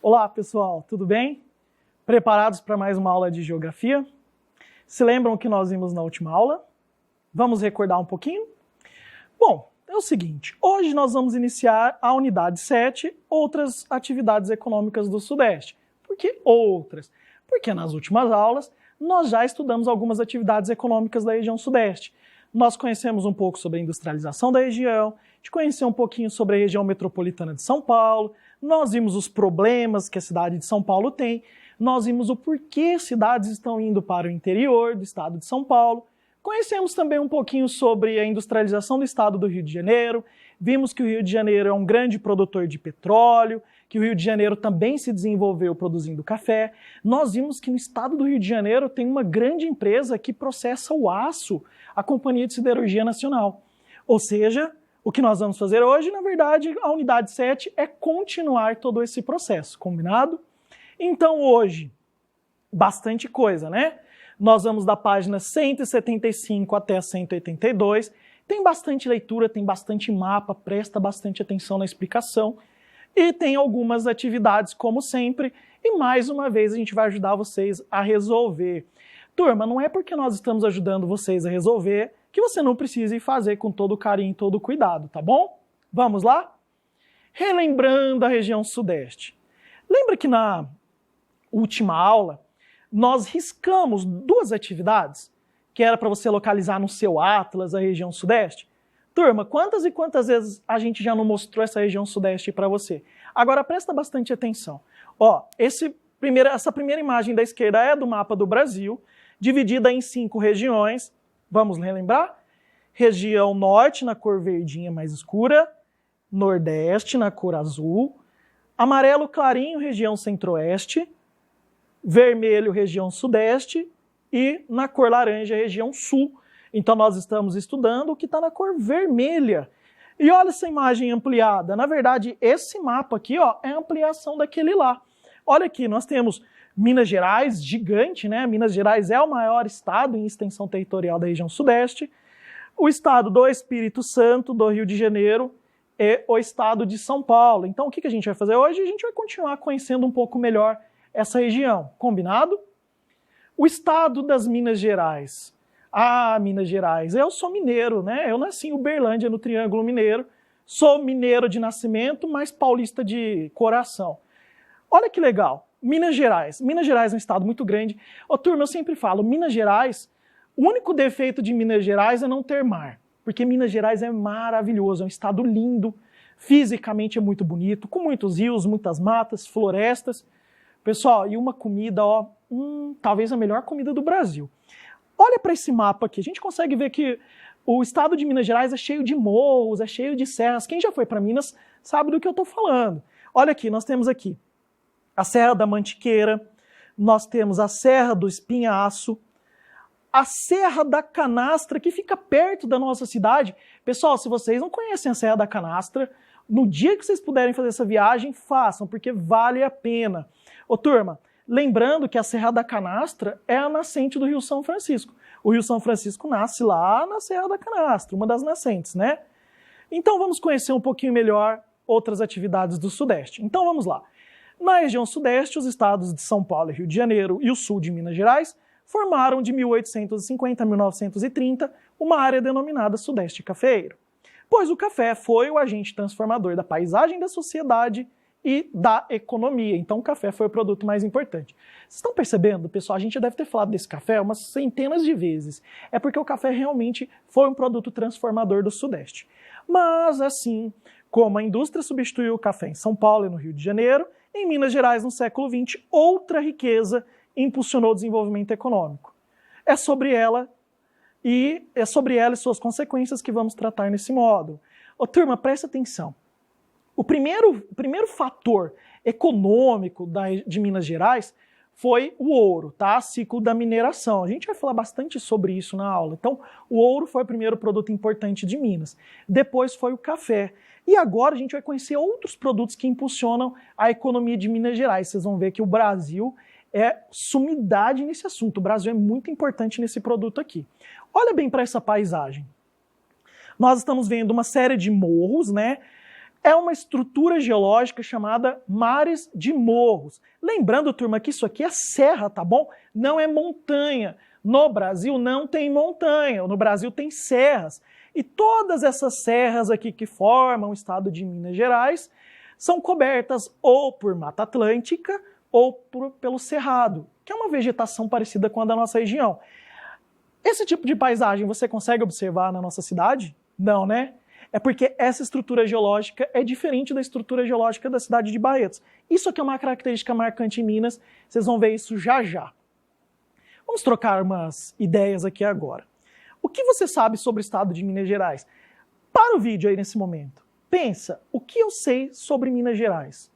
Olá pessoal, tudo bem? Preparados para mais uma aula de geografia? Se lembram o que nós vimos na última aula? Vamos recordar um pouquinho? Bom, é o seguinte, hoje nós vamos iniciar a unidade 7, outras atividades econômicas do Sudeste. Por que outras? Porque nas últimas aulas nós já estudamos algumas atividades econômicas da região Sudeste. Nós conhecemos um pouco sobre a industrialização da região, a gente conheceu um pouquinho sobre a região metropolitana de São Paulo, nós vimos os problemas que a cidade de São Paulo tem, nós vimos o porquê cidades estão indo para o interior do estado de São Paulo, conhecemos também um pouquinho sobre a industrialização do estado do Rio de Janeiro, vimos que o Rio de Janeiro é um grande produtor de petróleo, que o Rio de Janeiro também se desenvolveu produzindo café. Nós vimos que no estado do Rio de Janeiro tem uma grande empresa que processa o aço, a Companhia de Siderurgia Nacional. Ou seja, o que nós vamos fazer hoje, na verdade, a unidade 7 é continuar todo esse processo, combinado? Então hoje, bastante coisa, né? Nós vamos da página 175 até a 182, tem bastante leitura, tem bastante mapa, presta bastante atenção na explicação e tem algumas atividades como sempre e mais uma vez a gente vai ajudar vocês a resolver. Turma, não é porque nós estamos ajudando vocês a resolver que você não precise fazer com todo carinho e todo cuidado, tá bom? Vamos lá? Relembrando a região Sudeste. Lembra que na última aula nós riscamos duas atividades que era para você localizar no seu atlas a região Sudeste? Turma, quantas e quantas vezes a gente já não mostrou essa região Sudeste para você? Agora presta bastante atenção. Ó, essa primeira imagem da esquerda é do mapa do Brasil, dividida em 5 regiões. Vamos relembrar? Região Norte na cor verdinha mais escura, Nordeste na cor azul, amarelo clarinho, região Centro-Oeste, vermelho, região Sudeste e na cor laranja, região Sul. Então nós estamos estudando o que está na cor vermelha. E olha essa imagem ampliada. Na verdade, esse mapa aqui ó, é a ampliação daquele lá. Olha aqui, nós temos Minas Gerais, gigante, né? Minas Gerais é o maior estado em extensão territorial da região Sudeste. O estado do Espírito Santo, do Rio de Janeiro, e o estado de São Paulo. Então o que a gente vai fazer hoje? A gente vai continuar conhecendo um pouco melhor essa região. Combinado? O estado das Minas Gerais. Ah, Minas Gerais, eu sou mineiro, né? Eu nasci em Uberlândia, no Triângulo Mineiro. Sou mineiro de nascimento, mas paulista de coração. Olha que legal. Minas Gerais. Minas Gerais é um estado muito grande. Ô, turma, eu sempre falo, Minas Gerais, o único defeito de Minas Gerais é não ter mar. Porque Minas Gerais é maravilhoso, é um estado lindo, fisicamente é muito bonito, com muitos rios, muitas matas, florestas. Pessoal, e uma comida, ó, talvez a melhor comida do Brasil. Olha para esse mapa aqui, a gente consegue ver que o estado de Minas Gerais é cheio de morros, é cheio de serras. Quem já foi para Minas sabe do que eu estou falando. Olha aqui, nós temos aqui a Serra da Mantiqueira, nós temos a Serra do Espinhaço, a Serra da Canastra, que fica perto da nossa cidade. Pessoal, se vocês não conhecem a Serra da Canastra, no dia que vocês puderem fazer essa viagem, façam, porque vale a pena. Ô turma, lembrando que a Serra da Canastra é a nascente do Rio São Francisco. O Rio São Francisco nasce lá na Serra da Canastra, uma das nascentes, né? Então vamos conhecer um pouquinho melhor outras atividades do Sudeste. Então vamos lá. Na região Sudeste, os estados de São Paulo e Rio de Janeiro e o sul de Minas Gerais formaram de 1850 a 1930 uma área denominada Sudeste Cafeiro, pois o café foi o agente transformador da paisagem da sociedade e da economia. Então o café foi o produto mais importante. Vocês estão percebendo, pessoal? A gente já deve ter falado desse café umas centenas de vezes. É porque o café realmente foi um produto transformador do Sudeste. Mas assim como a indústria substituiu o café em São Paulo e no Rio de Janeiro, em Minas Gerais, no século XX, outra riqueza impulsionou o desenvolvimento econômico. É sobre ela e suas consequências que vamos tratar nesse modo. Ô, turma, presta atenção. O primeiro fator econômico de Minas Gerais foi o ouro, tá? Ciclo da mineração. A gente vai falar bastante sobre isso na aula. Então, o ouro foi o primeiro produto importante de Minas. Depois foi o café. E agora a gente vai conhecer outros produtos que impulsionam a economia de Minas Gerais. Vocês vão ver que o Brasil é sumidade nesse assunto. O Brasil é muito importante nesse produto aqui. Olha bem para essa paisagem. Nós estamos vendo uma série de morros, né? é uma estrutura geológica chamada mares de morros. Lembrando, turma, que isso aqui é serra, tá bom? Não é montanha. No Brasil não tem montanha, no Brasil tem serras. E todas essas serras aqui que formam o estado de Minas Gerais são cobertas ou por Mata Atlântica ou pelo Cerrado, que é uma vegetação parecida com a da nossa região. Esse tipo de paisagem você consegue observar na nossa cidade? Não, né? É porque essa estrutura geológica é diferente da estrutura geológica da cidade de Barretos. Isso aqui é uma característica marcante em Minas, vocês vão ver isso já já. Vamos trocar umas ideias aqui agora. O que você sabe sobre o estado de Minas Gerais? Para o vídeo aí nesse momento. Pensa, o que eu sei sobre Minas Gerais?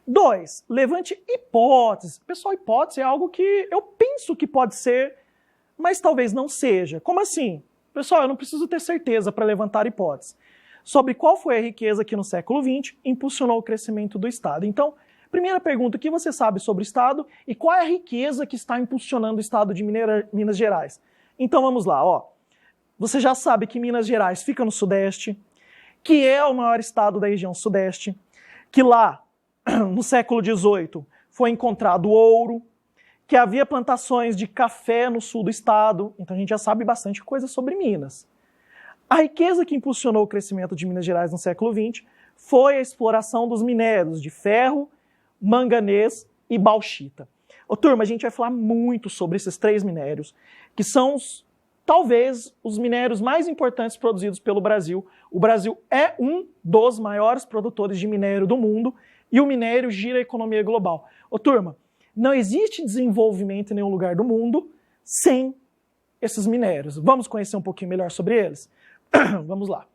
2. Levante hipóteses. Pessoal, hipótese é algo que eu penso que pode ser, mas talvez não seja. Como assim? Pessoal, eu não preciso ter certeza para levantar hipótese. Sobre qual foi a riqueza que no século XX impulsionou o crescimento do Estado. Então, primeira pergunta, o que você sabe sobre o Estado e qual é a riqueza que está impulsionando o Estado de Minas Gerais? Então vamos lá, ó. Você já sabe que Minas Gerais fica no Sudeste, que é o maior estado da região Sudeste, que lá, no século XVIII, foi encontrado ouro, que havia plantações de café no sul do estado, então a gente já sabe bastante coisa sobre Minas. A riqueza que impulsionou o crescimento de Minas Gerais no século XX foi a exploração dos minérios de ferro, manganês e bauxita. Ô, turma, a gente vai falar muito sobre esses 3 minérios, que são talvez os minérios mais importantes produzidos pelo Brasil. O Brasil é um dos maiores produtores de minério do mundo e o minério gira a economia global. Ô, turma, não existe desenvolvimento em nenhum lugar do mundo sem esses minérios. Vamos conhecer um pouquinho melhor sobre eles? Vamos lá.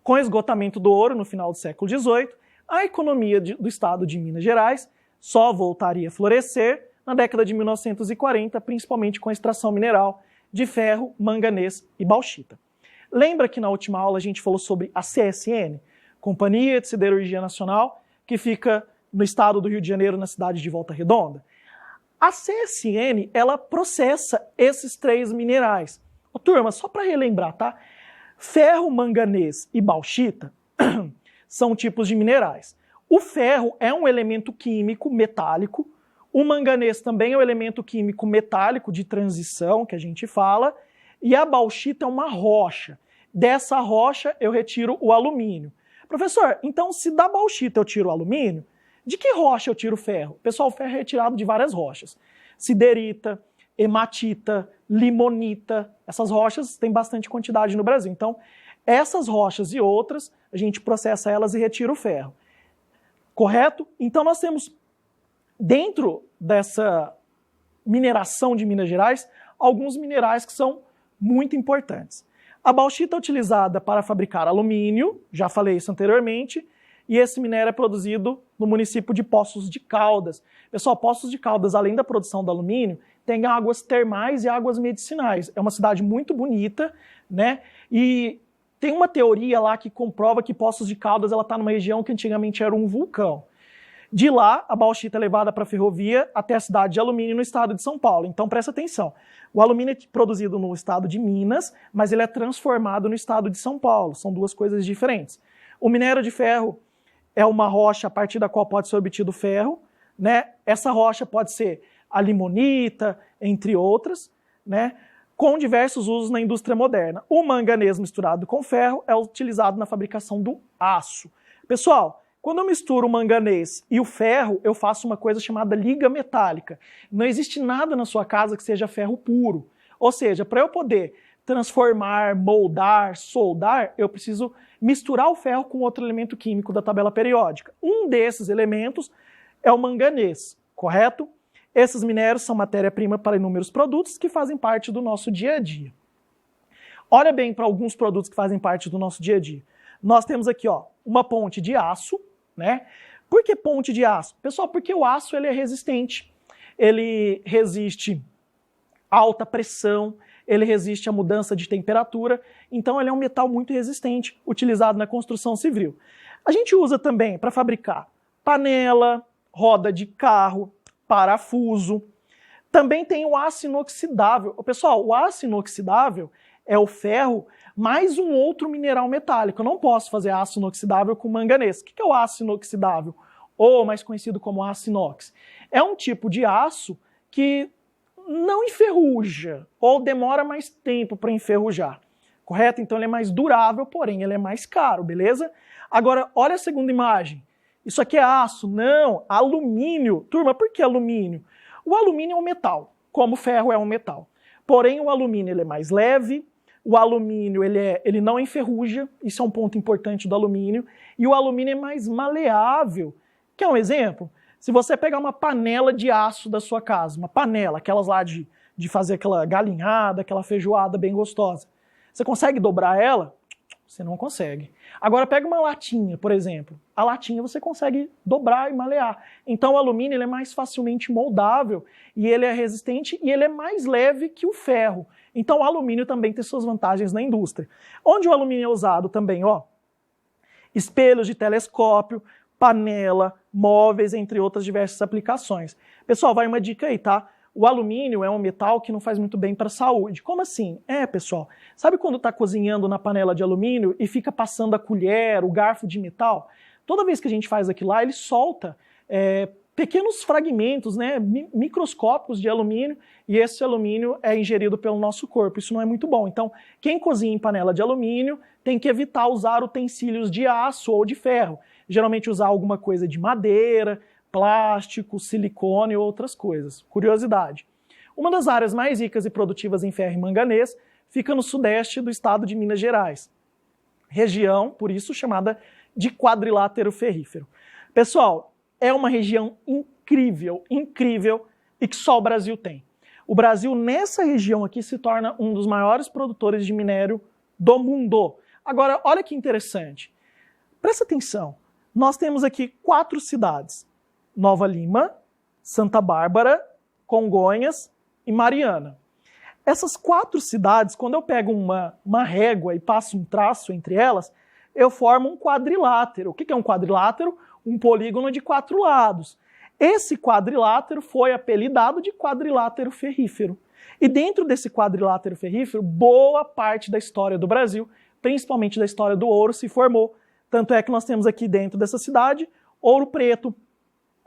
Com o esgotamento do ouro no final do século XVIII, a economia do estado de Minas Gerais só voltaria a florescer na década de 1940, principalmente com a extração mineral de ferro, manganês e bauxita. Lembra que na última aula a gente falou sobre a CSN, Companhia de Siderurgia Nacional, que fica no estado do Rio de Janeiro, na cidade de Volta Redonda? A CSN, ela processa esses 3 minerais. Ô, turma, só para relembrar, tá? Ferro, manganês e bauxita são tipos de minerais. O ferro é um elemento químico metálico, o manganês também é um elemento químico metálico de transição, que a gente fala, e a bauxita é uma rocha. Dessa rocha eu retiro o alumínio. Professor, então se da bauxita eu tiro o alumínio, de que rocha eu tiro o ferro? Pessoal, o ferro é retirado de várias rochas. Siderita, hematita, limonita, essas rochas têm bastante quantidade no Brasil. Então, essas rochas e outras, a gente processa elas e retira o ferro. Correto? Então nós temos, dentro dessa mineração de Minas Gerais, alguns minerais que são muito importantes. A bauxita é utilizada para fabricar alumínio, já falei isso anteriormente, e esse minério é produzido no município de Poços de Caldas. Pessoal, Poços de Caldas, além da produção do alumínio, tem águas termais e águas medicinais. É uma cidade muito bonita, né? E tem uma teoria lá que comprova que Poços de Caldas está numa região que antigamente era um vulcão. De lá, a bauxita é levada para a ferrovia até a cidade de Alumínio, no estado de São Paulo. Então, presta atenção. O alumínio é produzido no estado de Minas, mas ele é transformado no estado de São Paulo. São 2 coisas diferentes. O minério de ferro é uma rocha a partir da qual pode ser obtido ferro, né? Essa rocha pode ser a limonita, entre outras, né? Com diversos usos na indústria moderna. O manganês misturado com ferro é utilizado na fabricação do aço. Pessoal, quando eu misturo o manganês e o ferro, eu faço uma coisa chamada liga metálica. Não existe nada na sua casa que seja ferro puro. Ou seja, para eu poder transformar, moldar, soldar, eu preciso misturar o ferro com outro elemento químico da tabela periódica. Um desses elementos é o manganês, correto? Esses minérios são matéria-prima para inúmeros produtos que fazem parte do nosso dia a dia. Olha bem para alguns produtos que fazem parte do nosso dia a dia. Nós temos aqui, ó, uma ponte de aço, né? Por que ponte de aço? Pessoal, porque o aço ele é resistente. Ele resiste a alta pressão, ele resiste à mudança de temperatura, então ele é um metal muito resistente, utilizado na construção civil. A gente usa também para fabricar panela, roda de carro, parafuso. Também tem o aço inoxidável. Pessoal, o aço inoxidável é o ferro mais um outro mineral metálico. Eu não posso fazer aço inoxidável com manganês. O que é o aço inoxidável? Ou mais conhecido como aço inox? É um tipo de aço que não enferruja, ou demora mais tempo para enferrujar, correto? Então ele é mais durável, porém ele é mais caro, beleza? Agora, olha a segunda imagem. Isso aqui é aço? Não, alumínio. Turma, por que alumínio? O alumínio é um metal, como o ferro é um metal. Porém, o alumínio ele é mais leve, o alumínio ele não enferruja, isso é um ponto importante do alumínio, e o alumínio é mais maleável. Quer um exemplo? Se você pegar uma panela de aço da sua casa, uma panela, aquelas lá de fazer aquela galinhada, aquela feijoada bem gostosa, você consegue dobrar ela? Você não consegue. Agora pega uma latinha, por exemplo. A latinha você consegue dobrar e malear. Então o alumínio ele é mais facilmente moldável, e ele é resistente e ele é mais leve que o ferro. Então o alumínio também tem suas vantagens na indústria. Onde o alumínio é usado também, ó, espelhos de telescópio, panela, móveis, entre outras diversas aplicações. Pessoal, vai uma dica aí, tá? O alumínio é um metal que não faz muito bem para a saúde. Como assim? Pessoal, sabe quando está cozinhando na panela de alumínio e fica passando a colher, o garfo de metal? Toda vez que a gente faz aquilo lá, ele solta pequenos fragmentos, né, microscópicos de alumínio, e esse alumínio é ingerido pelo nosso corpo. Isso não é muito bom. Então, quem cozinha em panela de alumínio tem que evitar usar utensílios de aço ou de ferro. Geralmente usar alguma coisa de madeira, plástico, silicone ou outras coisas. Curiosidade. Uma das áreas mais ricas e produtivas em ferro e manganês fica no sudeste do estado de Minas Gerais. Região, por isso, chamada de quadrilátero ferrífero. Pessoal, é uma região incrível, incrível, e que só o Brasil tem. O Brasil, nessa região aqui, se torna um dos maiores produtores de minério do mundo. Agora, olha que interessante. Presta atenção. Nós temos aqui 4 cidades: Nova Lima, Santa Bárbara, Congonhas e Mariana. Essas 4 cidades, quando eu pego uma régua e passo um traço entre elas, eu formo um quadrilátero. O que é um quadrilátero? Um polígono de 4 lados. Esse quadrilátero foi apelidado de quadrilátero ferrífero. E dentro desse quadrilátero ferrífero, boa parte da história do Brasil, principalmente da história do ouro, se formou. Tanto é que nós temos aqui dentro dessa cidade Ouro Preto,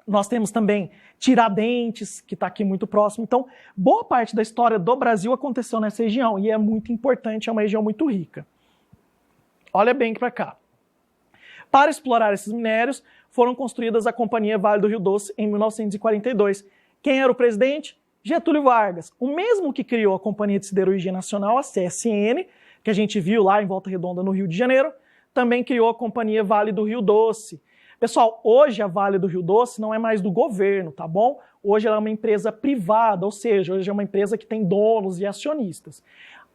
nós temos também Tiradentes, que está aqui muito próximo. Então, boa parte da história do Brasil aconteceu nessa região, e é muito importante, é uma região muito rica. Olha bem para cá. Para explorar esses minérios, foram construídas a Companhia Vale do Rio Doce em 1942. Quem era o presidente? Getúlio Vargas, o mesmo que criou a Companhia de Siderurgia Nacional, a CSN, que a gente viu lá em Volta Redonda, no Rio de Janeiro, também criou a Companhia Vale do Rio Doce. Pessoal, hoje a Vale do Rio Doce não é mais do governo, tá bom? Hoje ela é uma empresa privada, ou seja, hoje é uma empresa que tem donos e acionistas.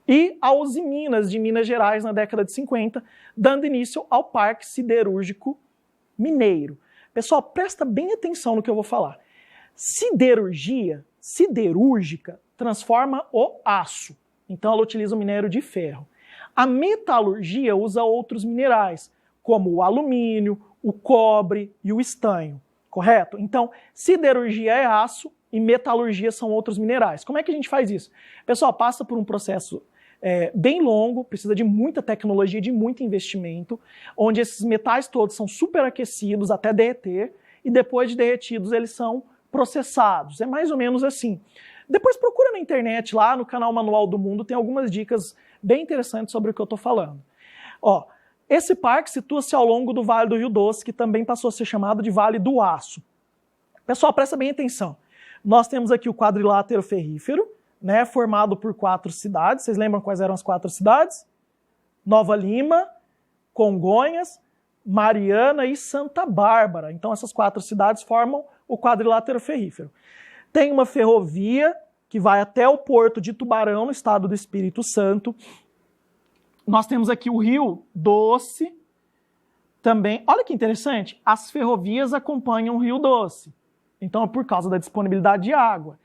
E a Usiminas de Minas Gerais, na década de 50, dando início ao Parque Siderúrgico Mineiro. Pessoal, presta bem atenção no que eu vou falar. Siderúrgica, transforma o aço. Então ela utiliza o minério de ferro. A metalurgia usa outros minerais, como o alumínio, o cobre e o estanho, correto? Então, siderurgia é aço e metalurgia são outros minerais. Como é que a gente faz isso? Pessoal, passa por um processo bem longo, precisa de muita tecnologia, de muito investimento, onde esses metais todos são superaquecidos até derreter, e depois de derretidos eles são processados. É mais ou menos assim. Depois procura na internet, lá no canal Manual do Mundo, tem algumas dicas bem interessantes sobre o que eu estou falando. Ó, esse parque situa-se ao longo do Vale do Rio Doce, que também passou a ser chamado de Vale do Aço. Pessoal, presta bem atenção. Nós temos aqui o quadrilátero ferrífero, né, formado por 4 cidades. Vocês lembram quais eram as 4 cidades? Nova Lima, Congonhas, Mariana e Santa Bárbara. Então essas 4 cidades formam o quadrilátero ferrífero. Tem uma ferrovia que vai até o Porto de Tubarão, no estado do Espírito Santo. Nós temos aqui o Rio Doce também. Olha que interessante, as ferrovias acompanham o Rio Doce. Então é por causa da disponibilidade de água.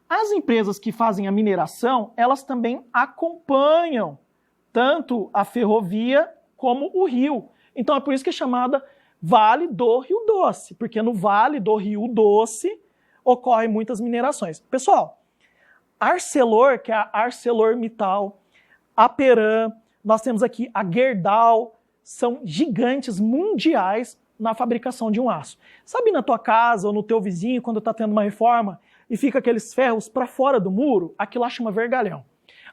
As empresas que fazem a mineração, elas também acompanham tanto a ferrovia como o rio. Então é por isso que é chamada Vale do Rio Doce, porque no Vale do Rio Doce ocorrem muitas minerações. Pessoal, Arcelor, que é a ArcelorMittal, a Peram, nós temos aqui a Gerdau, são gigantes mundiais na fabricação de um aço. Sabe na tua casa ou no teu vizinho, quando está tendo uma reforma, e fica aqueles ferros para fora do muro? Aquilo lá chama vergalhão.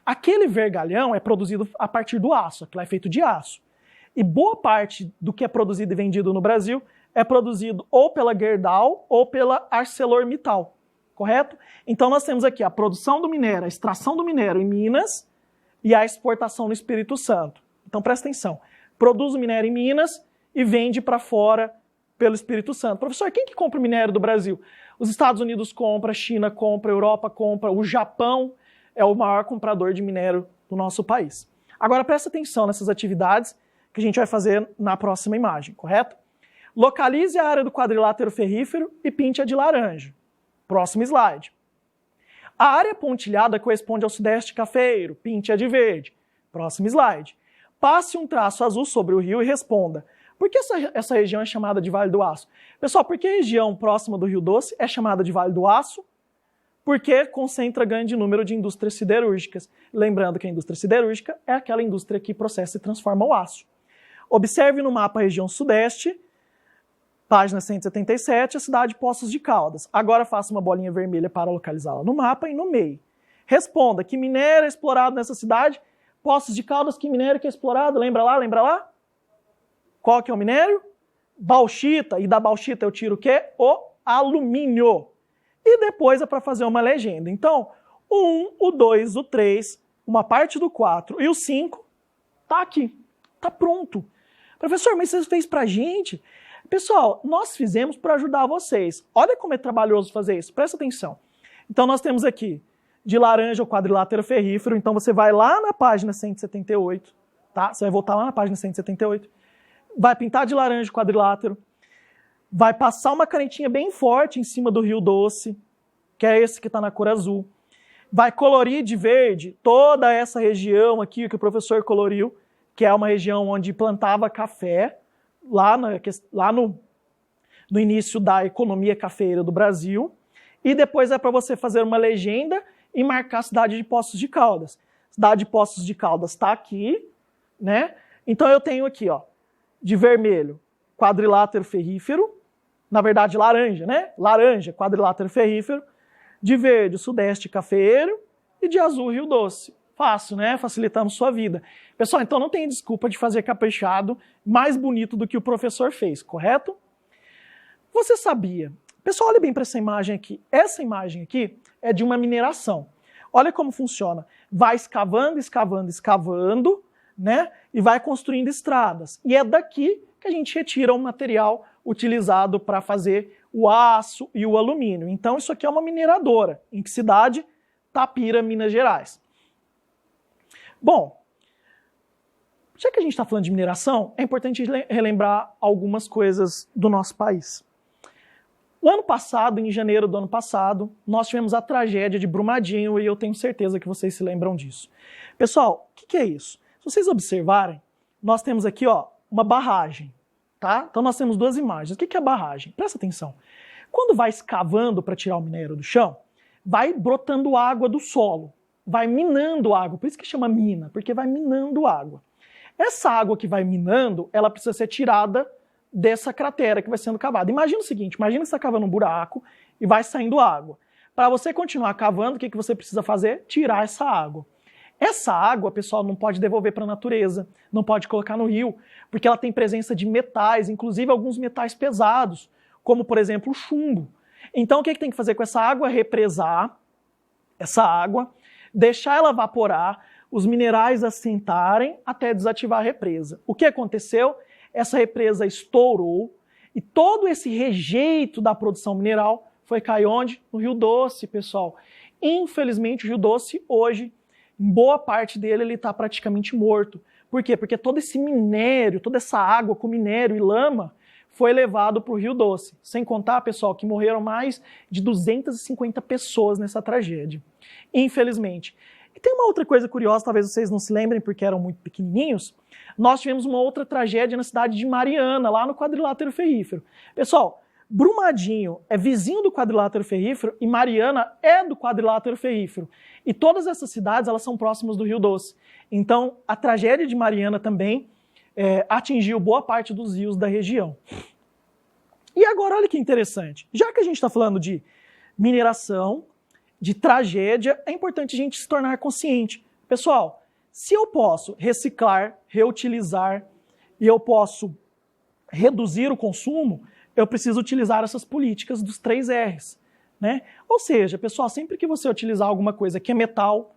Aquele vergalhão é produzido a partir do aço, aquilo é feito de aço. E boa parte do que é produzido e vendido no Brasil é produzido ou pela Gerdau ou pela ArcelorMittal, correto? Então nós temos aqui a produção do minério, a extração do minério em Minas e a exportação no Espírito Santo. Então presta atenção, produz o minério em Minas e vende para fora pelo Espírito Santo. Professor, quem que compra o minério do Brasil? Os Estados Unidos compra, a China compra, a Europa compra, o Japão é o maior comprador de minério do nosso país. Agora presta atenção nessas atividades que a gente vai fazer na próxima imagem, correto? Localize a área do quadrilátero ferrífero e pinte-a de laranja. Próximo slide. A área pontilhada corresponde ao sudeste cafeiro, pinte-a de verde. Próximo slide. Passe um traço azul sobre o rio e responda: por que essa região é chamada de Vale do Aço? Pessoal, por que a região próxima do Rio Doce é chamada de Vale do Aço? Porque concentra grande número de indústrias siderúrgicas. Lembrando que a indústria siderúrgica é aquela indústria que processa e transforma o aço. Observe no mapa a região sudeste, página 177, a cidade de Poços de Caldas. Agora faça uma bolinha vermelha para localizá-la no mapa e no meio. Responda: que minério é explorado nessa cidade? Poços de Caldas, que minério que é explorado? Lembra lá, lembra lá? Qual que é o minério? Bauxita. E da bauxita eu tiro o quê? O alumínio. E depois é para fazer uma legenda. Então, o 1, o 2, o 3, uma parte do 4 e o 5 tá aqui. Tá pronto. Professor, mas você fez pra gente? Pessoal, nós fizemos para ajudar vocês. Olha como é trabalhoso fazer isso. Presta atenção. Então nós temos aqui de laranja o quadrilátero ferrífero. Então você vai lá na página 178, tá? Você vai voltar lá na página 178. Vai pintar de laranja o quadrilátero. Vai passar uma canetinha bem forte em cima do Rio Doce, que é esse que está na cor azul. Vai colorir de verde toda essa região aqui que o professor coloriu, que é uma região onde plantava café, lá no início da economia cafeeira do Brasil. E depois é para você fazer uma legenda e marcar a cidade de Poços de Caldas. Cidade de Poços de Caldas está aqui, né? Então eu tenho aqui, ó, de vermelho, quadrilátero ferrífero, na verdade laranja, né? Laranja, quadrilátero ferrífero, de verde, sudeste cafeeiro e de azul, Rio Doce. Fácil, né? Facilitamos sua vida. Pessoal, então não tem desculpa de fazer caprichado mais bonito do que o professor fez, correto? Você sabia? Pessoal, olha bem para essa imagem aqui. Essa imagem aqui é de uma mineração. Olha como funciona. Vai escavando, escavando, escavando, né? E vai construindo estradas. E é daqui que a gente retira o material utilizado para fazer o aço e o alumínio. Então isso aqui é uma mineradora. Em que cidade? Tapira, Minas Gerais. Bom, já que a gente está falando de mineração, é importante relembrar algumas coisas do nosso país. O ano passado, em janeiro do ano passado, nós tivemos a tragédia de Brumadinho e eu tenho certeza que vocês se lembram disso. Pessoal, o que é isso? Se vocês observarem, nós temos aqui, ó, uma barragem, tá? Então nós temos duas imagens. O que é a barragem? Presta atenção. Quando vai escavando para tirar o minério do chão, vai brotando água do solo, vai minando água, por isso que chama mina, porque vai minando água. Essa água que vai minando, ela precisa ser tirada dessa cratera que vai sendo cavada. Imagina o seguinte, imagina que você está cavando um buraco e vai saindo água. Para você continuar cavando, o que você precisa fazer? Tirar essa água. Essa água, pessoal, não pode devolver para a natureza, não pode colocar no rio, porque ela tem presença de metais, inclusive alguns metais pesados, como, por exemplo, o chumbo. Então, o que tem que fazer com essa água? Represar essa água, deixar ela evaporar, os minerais assentarem até desativar a represa. O que aconteceu? Essa represa estourou e todo esse rejeito da produção mineral foi cair onde? No Rio Doce, pessoal. Infelizmente, o Rio Doce hoje, em boa parte dele, ele está praticamente morto. Por quê? Porque todo esse minério, toda essa água com minério e lama foi levado para o Rio Doce. Sem contar, pessoal, que morreram mais de 250 pessoas nessa tragédia. Infelizmente. E tem uma outra coisa curiosa, talvez vocês não se lembrem porque eram muito pequenininhos. Nós tivemos uma outra tragédia na cidade de Mariana, lá no quadrilátero ferrífero. Pessoal, Brumadinho é vizinho do quadrilátero ferrífero e Mariana é do quadrilátero ferrífero. E todas essas cidades elas são próximas do Rio Doce. Então, a tragédia de Mariana também atingiu boa parte dos rios da região. E agora, olha que interessante. Já que a gente está falando de mineração, de tragédia, é importante a gente se tornar consciente. Pessoal, se eu posso reciclar, reutilizar e eu posso reduzir o consumo, eu preciso utilizar essas políticas dos 3 R's. Né? Ou seja, pessoal, sempre que você utilizar alguma coisa que é metal,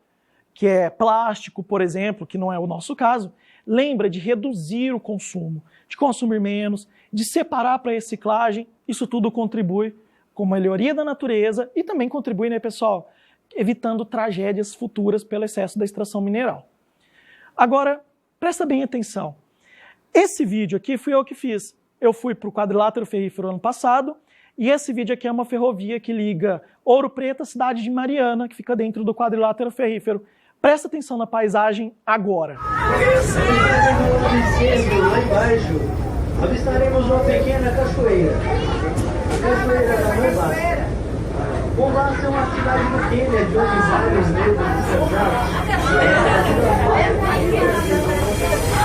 que é plástico, por exemplo, que não é o nosso caso, lembra de reduzir o consumo, de consumir menos, de separar para reciclagem. Isso tudo contribui com a melhoria da natureza e também contribui, né, pessoal, evitando tragédias futuras pelo excesso da extração mineral. Agora, presta bem atenção. Esse vídeo aqui fui eu que fiz. Eu fui para o quadrilátero ferrífero ano passado e esse vídeo aqui é uma ferrovia que liga Ouro Preto à cidade de Mariana, que fica dentro do quadrilátero ferrífero. Presta atenção na paisagem agora. Lá embaixo, avistaremos uma pequena cachoeira. A cachoeira da Mombasa. Mombasa é uma cidade do Quênia, de onde vários negros descansados.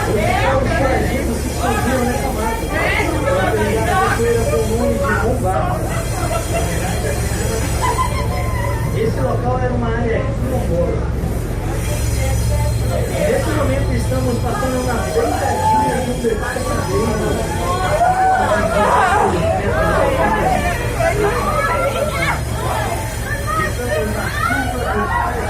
Os foragidos se escondiam nessa mata. Para pegar a cachoeira com o nome de Mombasa. Esse local era uma área quilombola. Nesse momento estamos passando na deitadinha de um verdadeiro. Estamos na chuva do Paraná.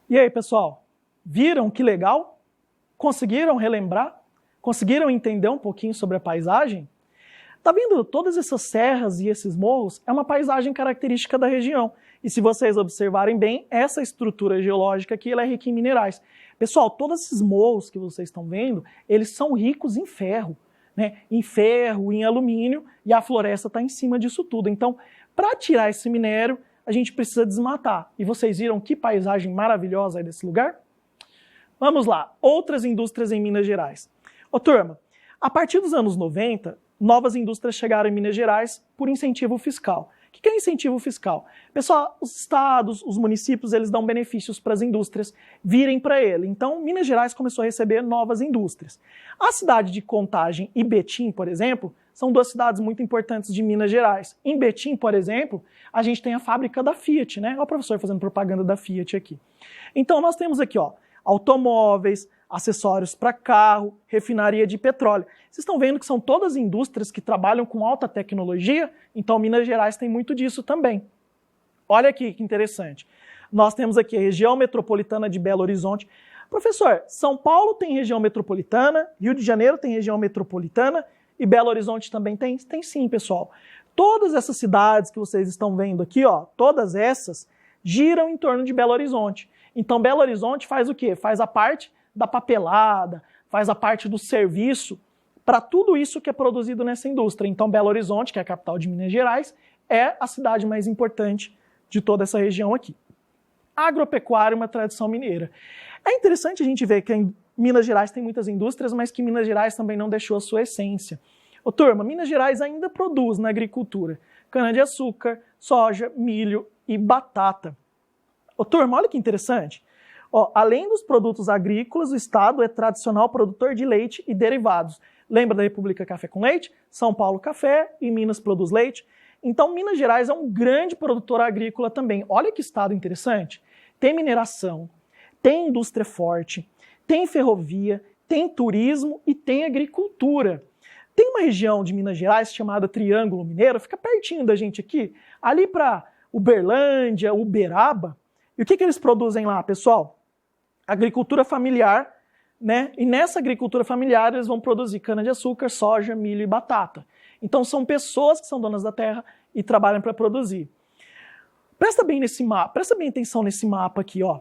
E aí, pessoal, viram que legal? Conseguiram relembrar? Conseguiram entender um pouquinho sobre a paisagem? Tá vendo? Todas essas serras e esses morros é uma paisagem característica da região. E se vocês observarem bem, essa estrutura geológica aqui ela é rica em minerais. Pessoal, todos esses morros que vocês estão vendo, eles são ricos em ferro, né? Em ferro, em alumínio, e a floresta está em cima disso tudo. Então, para tirar esse minério, a gente precisa desmatar. E vocês viram que paisagem maravilhosa é desse lugar? Vamos lá, outras indústrias em Minas Gerais. Ô turma, a partir dos anos 90, novas indústrias chegaram em Minas Gerais por incentivo fiscal. O que é incentivo fiscal? Pessoal, os estados, os municípios, eles dão benefícios para as indústrias virem para ele. Então, Minas Gerais começou a receber novas indústrias. A cidade de Contagem e Betim, por exemplo, são 2 cidades muito importantes de Minas Gerais. Em Betim, por exemplo, a gente tem a fábrica da Fiat, né? Olha o professor fazendo propaganda da Fiat aqui. Então, nós temos aqui, ó, automóveis, acessórios para carro, refinaria de petróleo. Vocês estão vendo que são todas indústrias que trabalham com alta tecnologia? Então, Minas Gerais tem muito disso também. Olha aqui que interessante. Nós temos aqui a região metropolitana de Belo Horizonte. Professor, São Paulo tem região metropolitana, Rio de Janeiro tem região metropolitana e Belo Horizonte também tem? Tem sim, pessoal. Todas essas cidades que vocês estão vendo aqui, ó, todas essas giram em torno de Belo Horizonte. Então, Belo Horizonte faz o quê? Faz a parte da papelada, faz a parte do serviço para tudo isso que é produzido nessa indústria. Então, Belo Horizonte, que é a capital de Minas Gerais, é a cidade mais importante de toda essa região aqui. Agropecuária é uma tradição mineira. É interessante a gente ver que em Minas Gerais tem muitas indústrias, mas que Minas Gerais também não deixou a sua essência. Ô turma, Minas Gerais ainda produz na agricultura cana-de-açúcar, soja, milho e batata. Ô turma, olha que interessante. Ó, além dos produtos agrícolas, o estado é tradicional produtor de leite e derivados. Lembra da República Café com Leite? São Paulo Café e Minas produz leite. Então, Minas Gerais é um grande produtor agrícola também. Olha que estado interessante. Tem mineração, tem indústria forte, tem ferrovia, tem turismo e tem agricultura. Tem uma região de Minas Gerais chamada Triângulo Mineiro, fica pertinho da gente aqui, ali para Uberlândia, Uberaba. E o que eles produzem lá, pessoal? Agricultura familiar, né? E nessa agricultura familiar eles vão produzir cana-de-açúcar, soja, milho e batata. Então são pessoas que são donas da terra e trabalham para produzir. Presta bem nesse mapa, presta bem atenção nesse mapa aqui, ó.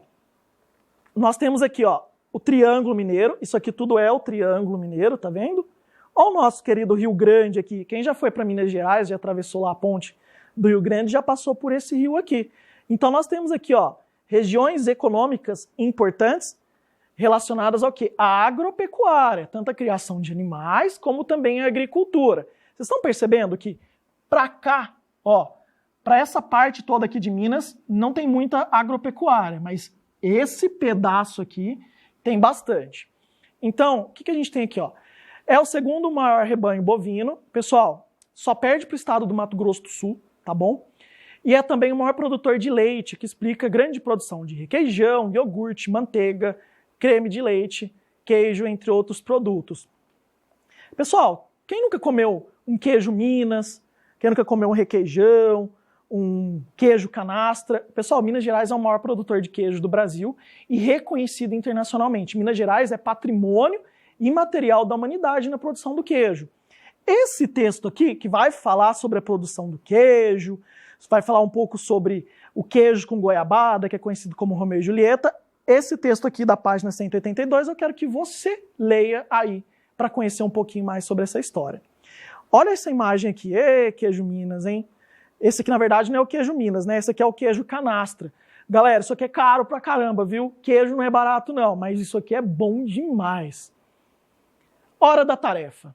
Nós temos aqui, ó, o Triângulo Mineiro, isso aqui tudo é o Triângulo Mineiro, tá vendo? Olha o nosso querido Rio Grande aqui. Quem já foi para Minas Gerais, já atravessou lá a ponte do Rio Grande, já passou por esse rio aqui. Então nós temos aqui, ó, regiões econômicas importantes relacionadas ao quê? À agropecuária, tanto a criação de animais como também a agricultura. Vocês estão percebendo que para cá, ó, para essa parte toda aqui de Minas, não tem muita agropecuária, mas esse pedaço aqui tem bastante. Então, o que a gente tem aqui, ó? É o segundo maior rebanho bovino. Pessoal, só perde para o estado do Mato Grosso do Sul, tá bom? E é também o maior produtor de leite, que explica grande produção de requeijão, iogurte, manteiga, creme de leite, queijo, entre outros produtos. Pessoal, quem nunca comeu um queijo Minas? Quem nunca comeu um requeijão, um queijo canastra? Pessoal, Minas Gerais é o maior produtor de queijo do Brasil e reconhecido internacionalmente. Minas Gerais é patrimônio imaterial da humanidade na produção do queijo. Esse texto aqui, que vai falar sobre a produção do queijo, vai falar um pouco sobre o queijo com goiabada, que é conhecido como Romeu e Julieta, esse texto aqui da página 182, eu quero que você leia aí, para conhecer um pouquinho mais sobre essa história. Olha essa imagem aqui, queijo Minas, hein? Esse aqui, na verdade, não é o queijo Minas, né? Esse aqui é o queijo canastra. Galera, isso aqui é caro pra caramba, viu? Queijo não é barato, não, mas isso aqui é bom demais. Hora da tarefa.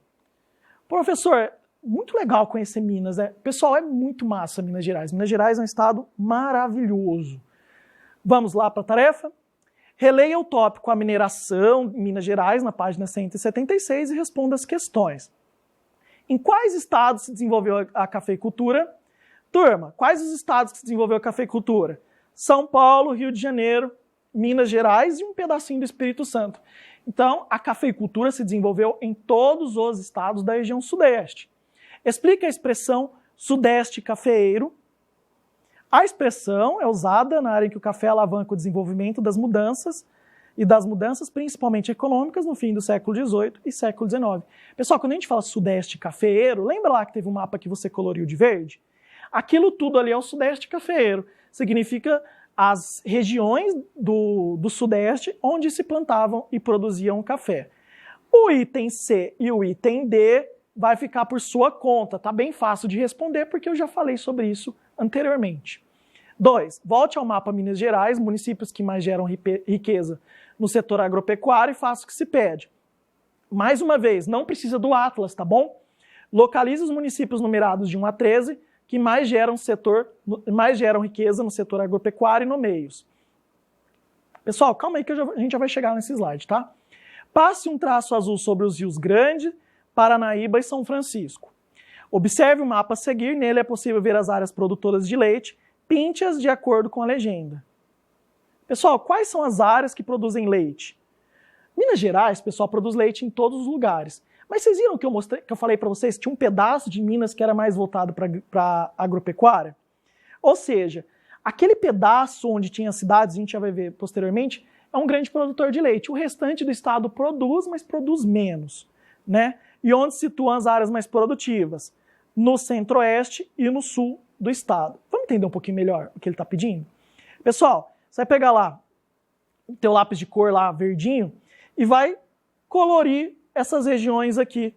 Professor, muito legal conhecer Minas, né? Pessoal, é muito massa Minas Gerais. Minas Gerais é um estado maravilhoso. Vamos lá para a tarefa? Releia o tópico A Mineração em Minas Gerais, na página 176, e responda as questões. Em quais estados se desenvolveu a cafeicultura? Turma, quais os estados que se desenvolveu a cafeicultura? São Paulo, Rio de Janeiro, Minas Gerais e um pedacinho do Espírito Santo. Então, a cafeicultura se desenvolveu em todos os estados da região sudeste. Explica a expressão sudeste cafeeiro. A expressão é usada na área em que o café alavanca o desenvolvimento das mudanças, e das mudanças principalmente econômicas no fim do século XVIII e século XIX. Pessoal, quando a gente fala sudeste cafeeiro, lembra lá que teve um mapa que você coloriu de verde? Aquilo tudo ali é o sudeste cafeeiro. Significa as regiões do sudeste onde se plantavam e produziam café. O item C e o item D vai ficar por sua conta. Tá bem fácil de responder porque eu já falei sobre isso anteriormente. 2. Volte ao mapa Minas Gerais, municípios que mais geram riqueza no setor agropecuário, e faça o que se pede. Mais uma vez, não precisa do Atlas, tá bom? Localize os municípios numerados de 1 a 13 que mais geram riqueza no setor agropecuário e no meios. Pessoal, calma aí que a gente já vai chegar nesse slide, tá? Passe um traço azul sobre os rios Grande, Paranaíba e São Francisco. Observe o mapa a seguir, nele é possível ver as áreas produtoras de leite, pinte-as de acordo com a legenda. Pessoal, quais são as áreas que produzem leite? Minas Gerais, pessoal, produz leite em todos os lugares. Mas vocês viram que eu falei para vocês que tinha um pedaço de Minas que era mais voltado para agropecuária? Ou seja, aquele pedaço onde tinha cidades, a gente já vai ver posteriormente, é um grande produtor de leite. O restante do estado produz, mas produz menos, né? E onde se situam as áreas mais produtivas? No centro-oeste e no sul do estado. Vamos entender um pouquinho melhor o que ele está pedindo? Pessoal, você vai pegar lá o teu lápis de cor lá, verdinho, e vai colorir essas regiões aqui.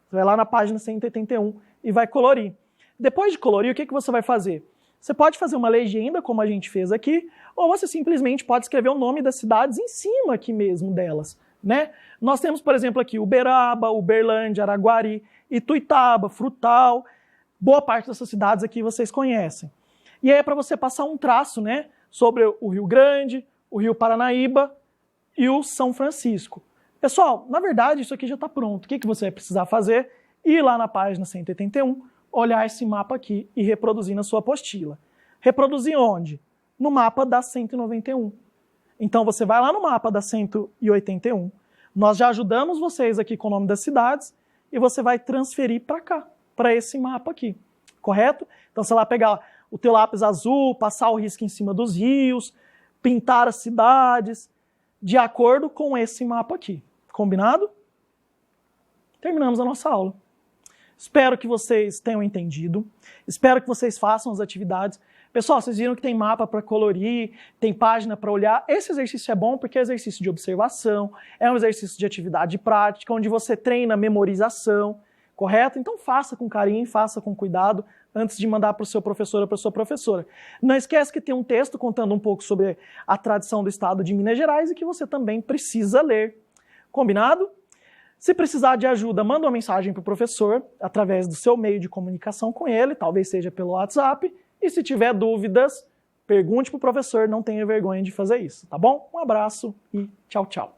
Você vai lá na página 181 e vai colorir. Depois de colorir, o que você vai fazer? Você pode fazer uma legenda, como a gente fez aqui, ou você simplesmente pode escrever o nome das cidades em cima aqui mesmo delas, né? Nós temos, por exemplo, aqui Uberaba, Uberlândia, Araguari, Ituiutaba, Frutal. Boa parte dessas cidades aqui vocês conhecem. E aí é para você passar um traço, né, sobre o Rio Grande, o Rio Paranaíba e o São Francisco. Pessoal, na verdade isso aqui já está pronto. O que você vai precisar fazer? Ir lá na página 181, olhar esse mapa aqui e reproduzir na sua apostila. Reproduzir onde? No mapa da 191. Então você vai lá no mapa da 181, nós já ajudamos vocês aqui com o nome das cidades e você vai transferir para cá, para esse mapa aqui, correto? Então você vai lá pegar o teu lápis azul, passar o risco em cima dos rios, pintar as cidades, de acordo com esse mapa aqui. Combinado? Terminamos a nossa aula. Espero que vocês tenham entendido, espero que vocês façam as atividades. Pessoal, vocês viram que tem mapa para colorir, tem página para olhar. Esse exercício é bom porque é exercício de observação, é um exercício de atividade prática, onde você treina memorização, correto? Então faça com carinho, faça com cuidado, antes de mandar para o seu professor ou para a sua professora. Não esquece que tem um texto contando um pouco sobre a tradição do estado de Minas Gerais e que você também precisa ler. Combinado? Se precisar de ajuda, manda uma mensagem para o professor através do seu meio de comunicação com ele, talvez seja pelo WhatsApp. E se tiver dúvidas, pergunte para o professor, não tenha vergonha de fazer isso, tá bom? Um abraço e tchau, tchau.